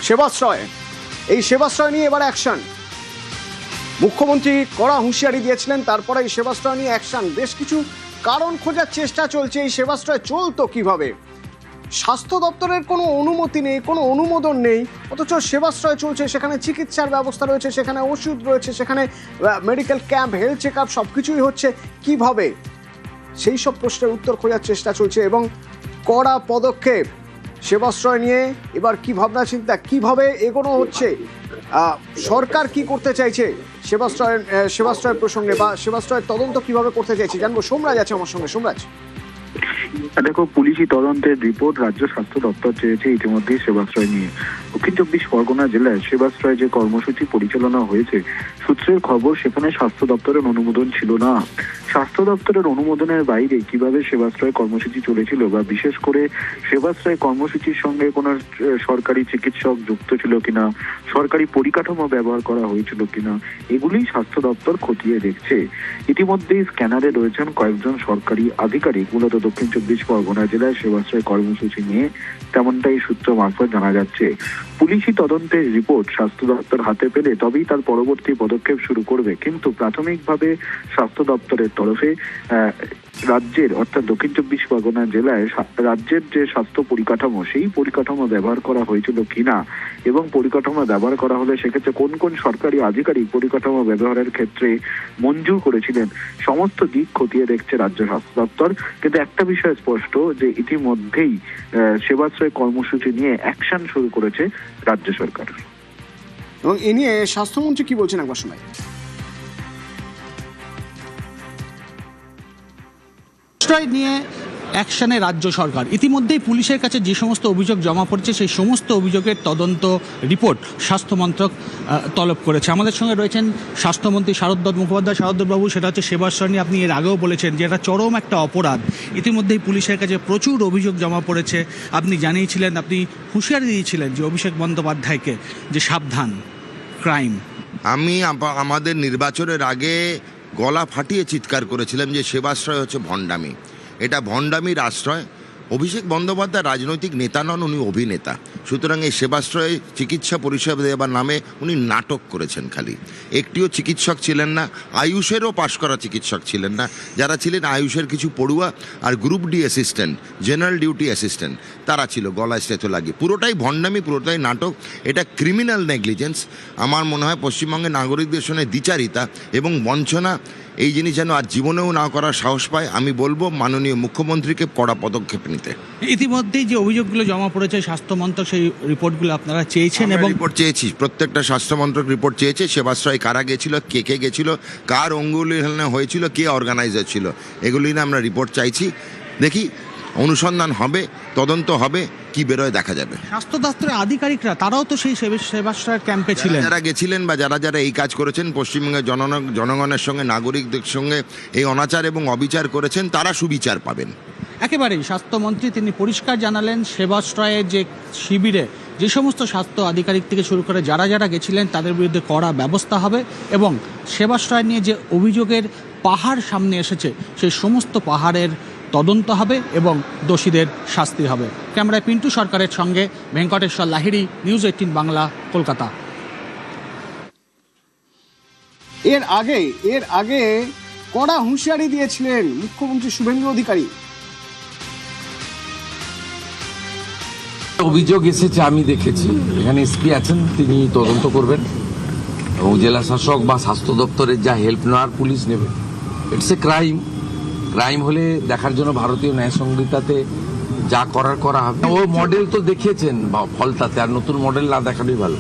সেবাশ্রয়, এই সেবাশ্রয় নিয়ে এবার অ্যাকশন। মুখ্যমন্ত্রী কড়া হুঁশিয়ারি দিয়েছিলেন, তারপরে এই সেবাশ্রয় নিয়ে অ্যাকশন। বেশ কিছু কারণ খোঁজার চেষ্টা চলছে এই সেবাশ্রয় চলতো কিভাবে। স্বাস্থ্য দপ্তরের কোনো অনুমতি নেই, কোনো অনুমোদন নেই, অথচ সেবাশ্রয় চলছে। সেখানে চিকিৎসার ব্যবস্থা রয়েছে, সেখানে ওষুধ রয়েছে, সেখানে medical camp, health check up সব কিছুই হচ্ছে। কিভাবে, সেই সব প্রশ্নের উত্তর খোঁজার চেষ্টা চলছে এবং কড়া পদক্ষেপ সেবাশ্রয় নিয়ে এবার কি ভাবনা চিন্তা, কিভাবে এগোনো হচ্ছে, সরকার কি করতে চাইছে সেবাশ্রয়ের প্রসঙ্গে, বা সেবাশ্রয়ের তদন্ত কিভাবে করতে চাইছে জানবো। সোমরাজ আছে আমার সঙ্গে। সোমরাজ, দেখো, পুলিশি তদন্তের রিপোর্ট রাজ্য স্বাস্থ্য দপ্তর চেয়েছে ইতিমধ্যেই সেবাশ্রয় নিয়ে। দক্ষিণ 24 পরগনা জেলায় সেবাশ্রয় যে কর্মসূচি পরিচালনা হয়েছে, সূত্রের খবর সেখানে স্বাস্থ্য দপ্তরের অনুমোদন ছিল না। স্বাস্থ্য দপ্তরের অনুমোদনের বাইরে কিভাবে সেবাশ্রয় কর্মসূচি চলেছিল, বা বিশেষ করে সেবাশ্রয় কর্মসূচির সঙ্গে কোনো সরকারি চিকিৎসক যুক্ত ছিল কিনা, সরকারি পরিকাঠামো ব্যবহার করা হয়েছিল কিনা, এগুলি স্বাস্থ্য দপ্তর খতিয়ে দেখছে। ইতিমধ্যেই স্ক্যানারে রয়েছেন কয়েকজন সরকারি আধিকারিক, মূলত দক্ষিণ 24 পরগনা জেলায় সেবাশ্রয় কর্মসূচি নিয়ে, তেমনটাই সূত্র মারফত জানা যাচ্ছে। পুলিশি তদন্তের রিপোর্ট স্বাস্থ্য দপ্তর হাতে পেলে তবেই তার পরবর্তী পদক্ষেপ শুরু করবে। কিন্তু প্রাথমিকভাবে স্বাস্থ্য দপ্তরের তরফে রাজ্যের, অর্থাৎ দক্ষিণ 24 পরগনা জেলায় রাজ্যের যে স্বাস্থ্য পরিকাঠামো, সেই পরিকাঠামো ব্যবহার করা হয়েছিল কিনা, এবং পরিকাঠামো ব্যবহার করা হলে সেক্ষেত্রে কোন কোন সরকারি আধিকারিক পরিকাঠামো ব্যবহারের ক্ষেত্রে মঞ্জুর করেছিলেন, সমস্ত দিক খতিয়ে দেখছে রাজ্য স্বাস্থ্য দপ্তর। কিন্তু একটা বিষয় স্পষ্ট, যে ইতিমধ্যেই সেবাশ্রয় কর্মসূচি নিয়ে অ্যাকশন শুরু করেছে রাজ্য সরকার। এবং এ নিয়ে স্বাস্থ্যমন্ত্রী কি বলছেন একবার শোনাই। নিয়ে অ্যাকশনে রাজ্য সরকার ইতিমধ্যেই পুলিশের কাছে যে সমস্ত অভিযোগ জমা পড়েছে, সেই সমস্ত অভিযোগের তদন্ত রিপোর্ট স্বাস্থ্য মন্ত্রক তলব করেছে। আমাদের সঙ্গে রয়েছেন স্বাস্থ্যমন্ত্রী শারদ মুখোপাধ্যায়। শারদবাবু, সেটা হচ্ছে সেবাশ্রয় নিয়ে আপনি এর আগেও বলেছেন যে এটা চরম একটা অপরাধ। ইতিমধ্যেই পুলিশের কাছে প্রচুর অভিযোগ জমা পড়েছে। আপনি জানিয়েছিলেন, আপনি হুঁশিয়ারি দিয়েছিলেন যে অভিষেক বন্দ্যোপাধ্যায়কে, যে সাবধান, ক্রাইম। আমি আমাদের নির্বাচনের আগে গলা ফাটিয়ে চিৎকার করেছিলাম যে সেবাশ্রয় হচ্ছে ভণ্ডামি, এটা ভণ্ডামির আশ্রয়। অভিষেক বন্দ্যোপাধ্যায় রাজনৈতিক নেতা নন, উনি অভিনেতা। সুতরাং এই সেবাশ্রয়ে চিকিৎসা পরিষেবা দেওয়ার নামে উনি নাটক করেছেন। খালি একটিও চিকিৎসক ছিলেন না, আয়ুষেরও পাশ করা চিকিৎসক ছিলেন না। যারা ছিলেন আয়ুষের কিছু পড়ুয়া আর group D assistant, general duty assistant, তারা ছিল গলায় স্টেথো লাগিয়ে। পুরোটাই ভণ্ডামি, পুরোটাই নাটক। এটা ক্রিমিনাল নেগলিজেন্স। আমার মনে হয় পশ্চিমবঙ্গের নাগরিকদের সঙ্গে দ্বিচারিতা এবং বঞ্চনা, এই জিনিস যেন আর জীবনেও না করার সাহস পায়। আমি বলবো মাননীয় মুখ্যমন্ত্রীকে কড়া পদক্ষেপ নিতে। ইতিমধ্যেই যে অভিযোগগুলো জমা পড়েছে স্বাস্থ্যমন্ত্রক, সেই রিপোর্টগুলো আপনারা চেয়েছেন এবং রিপোর্ট চেয়েছি। প্রত্যেকটা স্বাস্থ্যমন্ত্রক রিপোর্ট চেয়েছে। সেবাশ্রয় কারা গেছিল, কে কে গেছিল, কার অঙ্গুলি হয়েছিল, কে অর্গানাইজার ছিল, এগুলি নিয়ে আমরা রিপোর্ট চাইছি। দেখি, অনুসন্ধান হবে, তদন্ত হবে, কি বেরোয় দেখা যাবে। স্বাস্থ্য দপ্তরের আধিকারিকরা তারাও তো সেই সেবাশ্রয়ের ক্যাম্পে ছিলেন, যারা গেছিলেন বা যারা এই কাজ করেছেন, পশ্চিমবঙ্গের জনগণের সঙ্গে, নাগরিকদের সঙ্গে এই অনাচার এবং অবিচার করেছেন, তারা সুবিচার পাবেন। একেবারেই স্বাস্থ্যমন্ত্রী তিনি পরিষ্কার জানালেন, সেবাশ্রয়ের যে শিবিরে যে সমস্ত স্বাস্থ্য আধিকারিক থেকে শুরু করে যারা যারা গেছিলেন তাদের বিরুদ্ধে কড়া ব্যবস্থা হবে, এবং সেবাশ্রয় নিয়ে যে অভিযোগের পাহাড় সামনে এসেছে সেই সমস্ত পাহাড়ের তদন্ত হবে এবং দোষীদের শাস্তি হবে। ক্যামেরায় পিন্টু সরকারের সঙ্গে ভেঙ্কটেশ্বর লাহিড়ী, নিউজ 18 বাংলা, কলকাতা। এর আগে কড়া হুঁশিয়ারি দিয়েছিলেন মুখ্যমন্ত্রী শুভেন্দু অধিকারী। অভিযোগ এসেছে, আমি দেখেছি। এখানে এসপি আছেন, তিনি তদন্ত করবেন এবং জেলা শাসক বা স্বাস্থ্য দপ্তরের যা হেল্প নেওয়ার পুলিশ নেবে। ইটস এ ক্রাইম হলে দেখার জন্য ভারতীয় ন্যায় সংহিতাতে যা করার করা হবে। ও মডেল তো দেখিয়েছেন ফলতাতে, আর নতুন মডেল না দেখানোই ভালো।